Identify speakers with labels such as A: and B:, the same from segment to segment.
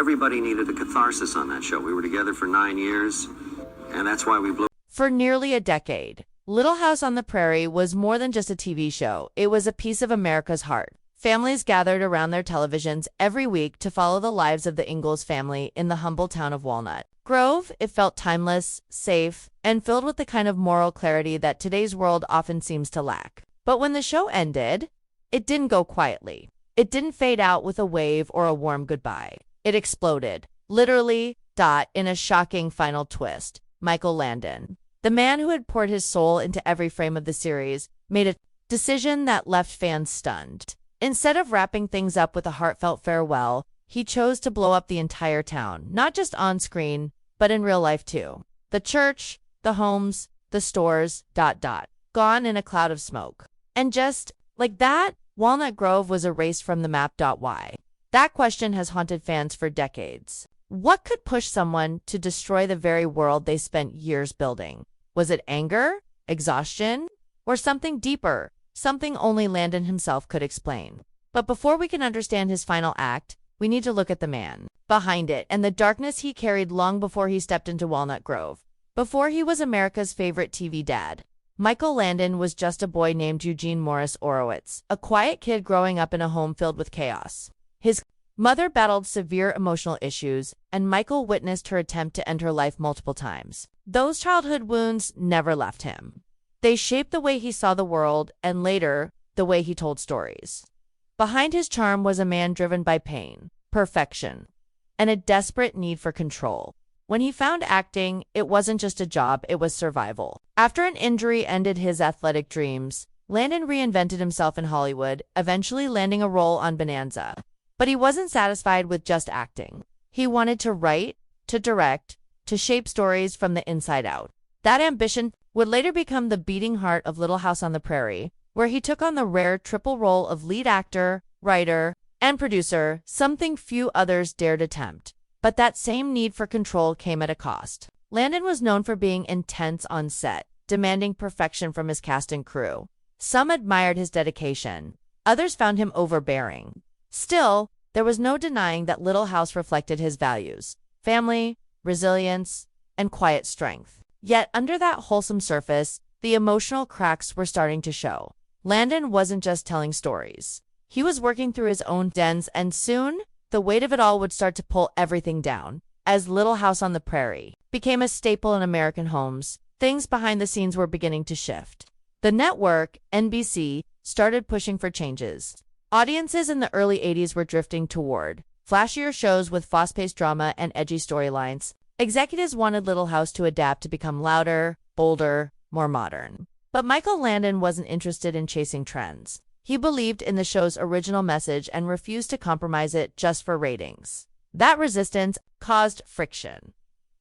A: everybody needed a catharsis on that show. We were together for 9 years, and that's why we blew.
B: For nearly a decade, Little House on the Prairie was more than just a TV show. It was a piece of America's heart. Families gathered around their televisions every week to follow the lives of the Ingalls family in the humble town of Walnut Grove. It felt timeless, safe, and filled with the kind of moral clarity that today's world often seems to lack. But when the show ended, it didn't go quietly. It didn't fade out with a wave or a warm goodbye. It exploded, literally, in a shocking final twist. Michael Landon, the man who had poured his soul into every frame of the series, made a decision that left fans stunned. Instead of wrapping things up with a heartfelt farewell, he chose to blow up the entire town, not just on screen, but in real life too. The church, the homes, the stores, gone in a cloud of smoke. And just like that, Walnut Grove was erased from the map. Why? That question has haunted fans for decades. What could push someone to destroy the very world they spent years building? Was it anger, exhaustion, or something deeper? Something only Landon himself could explain. But before we can understand his final act, we need to look at the man behind it and the darkness he carried long before he stepped into Walnut Grove. Before he was America's favorite TV dad, Michael Landon was just a boy named Eugene Morris Orowitz, a quiet kid growing up in a home filled with chaos. His mother battled severe emotional issues, and Michael witnessed her attempt to end her life multiple times. Those childhood wounds never left him. They shaped the way he saw the world and later, the way he told stories. Behind his charm was a man driven by pain, perfection, and a desperate need for control. When he found acting, it wasn't just a job, it was survival. After an injury ended his athletic dreams, Landon reinvented himself in Hollywood, eventually landing a role on Bonanza. But he wasn't satisfied with just acting. He wanted to write, to direct, to shape stories from the inside out. That ambition would later become the beating heart of Little House on the Prairie, where he took on the rare triple role of lead actor, writer, and producer, something few others dared attempt. But that same need for control came at a cost. Landon was known for being intense on set, demanding perfection from his cast and crew. Some admired his dedication. Others found him overbearing. Still, there was no denying that Little House reflected his values: family, resilience, and quiet strength. Yet under that wholesome surface, the emotional cracks were starting to show. Landon wasn't just telling stories. He was working through his own dens, and soon, the weight of it all would start to pull everything down. As Little House on the Prairie became a staple in American homes, things behind the scenes were beginning to shift. The network, NBC, started pushing for changes. Audiences in the early 80s were drifting toward flashier shows with fast-paced drama and edgy storylines. Executives wanted Little House to adapt to become louder, bolder, more modern. But Michael Landon wasn't interested in chasing trends. He believed in the show's original message and refused to compromise it just for ratings. That resistance caused friction.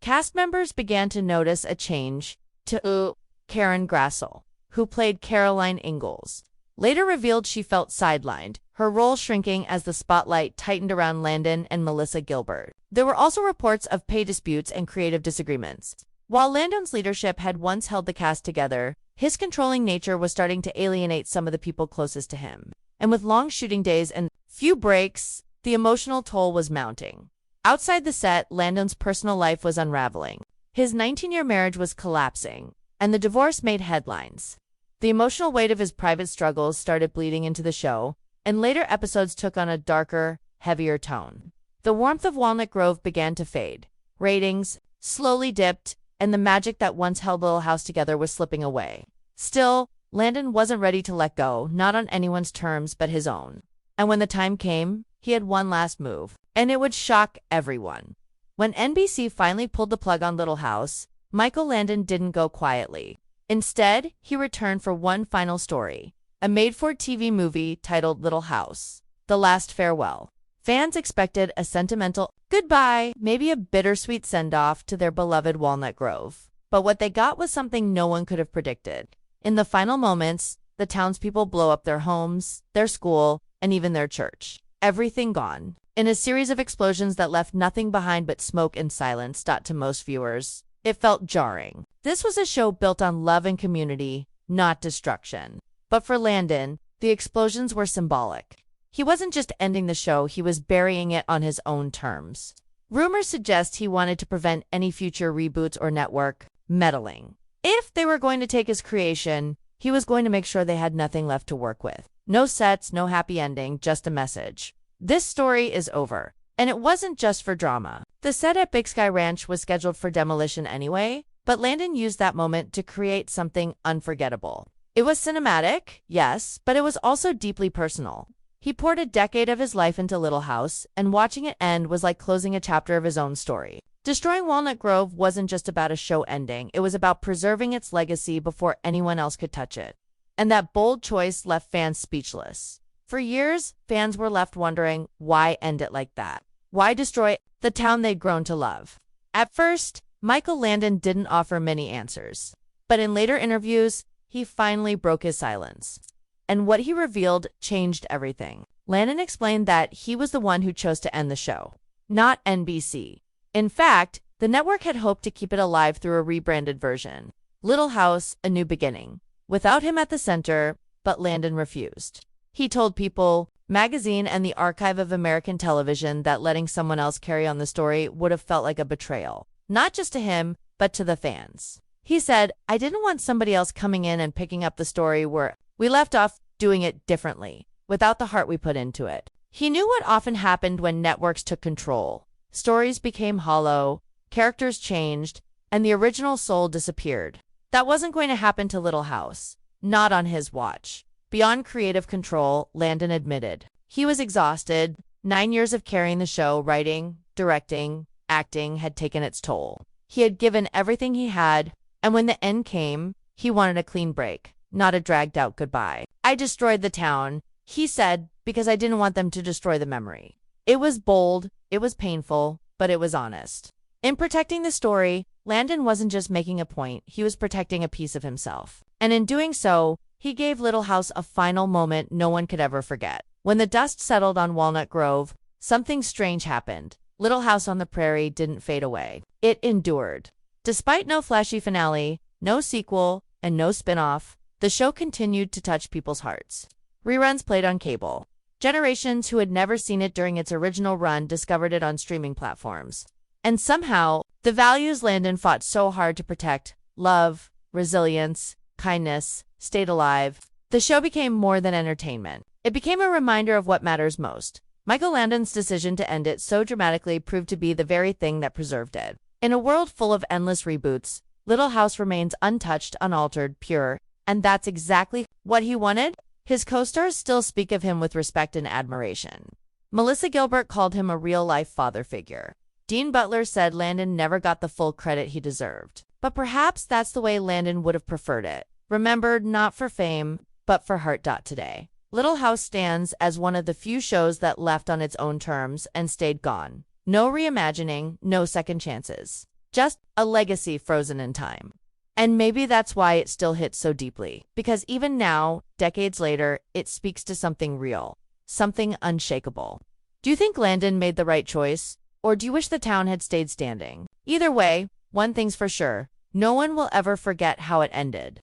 B: Cast members began to notice a change to Karen Grassel, who played Caroline Ingalls. Later revealed she felt sidelined, her role shrinking as the spotlight tightened around Landon and Melissa Gilbert. There were also reports of pay disputes and creative disagreements. While Landon's leadership had once held the cast together, his controlling nature was starting to alienate some of the people closest to him. And with long shooting days and few breaks, the emotional toll was mounting. Outside the set, Landon's personal life was unraveling. His 19-year marriage was collapsing, and the divorce made headlines. The emotional weight of his private struggles started bleeding into the show, and later episodes took on a darker, heavier tone. The warmth of Walnut Grove began to fade. Ratings slowly dipped, and the magic that once held Little House together was slipping away. Still, Landon wasn't ready to let go, not on anyone's terms but his own. And when the time came, he had one last move, and it would shock everyone. When NBC finally pulled the plug on Little House, Michael Landon didn't go quietly. Instead, he returned for one final story, a made-for-TV movie titled Little House: The Last Farewell. Fans expected a sentimental goodbye, maybe a bittersweet send-off to their beloved Walnut Grove. But what they got was something no one could have predicted. In the final moments, the townspeople blow up their homes, their school, and even their church. Everything gone. In a series of explosions that left nothing behind but smoke and silence. To most viewers, it felt jarring. This was a show built on love and community, not destruction. But for Landon, the explosions were symbolic. He wasn't just ending the show, he was burying it on his own terms. Rumors suggest he wanted to prevent any future reboots or network meddling. If they were going to take his creation, he was going to make sure they had nothing left to work with. No sets, no happy ending, just a message. This story is over. And it wasn't just for drama. The set at Big Sky Ranch was scheduled for demolition anyway, but Landon used that moment to create something unforgettable. It was cinematic, yes, but it was also deeply personal. He poured a decade of his life into Little House, and watching it end was like closing a chapter of his own story. Destroying Walnut Grove wasn't just about a show ending, it was about preserving its legacy before anyone else could touch it. And that bold choice left fans speechless. For years, fans were left wondering, why end it like that? Why destroy the town they'd grown to love? At first, Michael Landon didn't offer many answers. But in later interviews, he finally broke his silence. And what he revealed changed everything. Landon explained that he was the one who chose to end the show, not NBC. In fact, the network had hoped to keep it alive through a rebranded version. Little House, A New Beginning. Without him at the center, but Landon refused. He told People magazine and the Archive of American Television that letting someone else carry on the story would have felt like a betrayal, not just to him, but to the fans. He said, I didn't want somebody else coming in and picking up the story where we left off, doing it differently, without the heart we put into it. He knew what often happened when networks took control. Stories became hollow, characters changed, and the original soul disappeared. That wasn't going to happen to Little House, not on his watch. Beyond creative control, Landon admitted. He was exhausted. 9 years of carrying the show, writing, directing, acting had taken its toll. He had given everything he had, and when the end came, he wanted a clean break, not a dragged-out goodbye. I destroyed the town, he said, because I didn't want them to destroy the memory. It was bold, it was painful, but it was honest. In protecting the story, Landon wasn't just making a point, he was protecting a piece of himself. And in doing so, he gave Little House a final moment no one could ever forget. When the dust settled on Walnut Grove, something strange happened. Little House on the Prairie didn't fade away. It endured. Despite no flashy finale, no sequel, and no spin-off, the show continued to touch people's hearts. Reruns played on cable. Generations who had never seen it during its original run discovered it on streaming platforms. And somehow, the values Landon fought so hard to protect, love, resilience, kindness, stayed alive. The show became more than entertainment. It became a reminder of what matters most. Michael Landon's decision to end it so dramatically proved to be the very thing that preserved it. In a world full of endless reboots, Little House remains untouched, unaltered, pure, and that's exactly what he wanted. His co-stars still speak of him with respect and admiration. Melissa Gilbert called him a real-life father figure. Dean Butler said Landon never got the full credit he deserved. But perhaps that's the way Landon would have preferred it. Remembered not for fame, but for heart. Today, Little House stands as one of the few shows that left on its own terms and stayed gone. No reimagining, no second chances. Just a legacy frozen in time. And maybe that's why it still hits so deeply. Because even now, decades later, it speaks to something real. Something unshakable. Do you think Landon made the right choice? Or do you wish the town had stayed standing? Either way, one thing's for sure. No one will ever forget how it ended.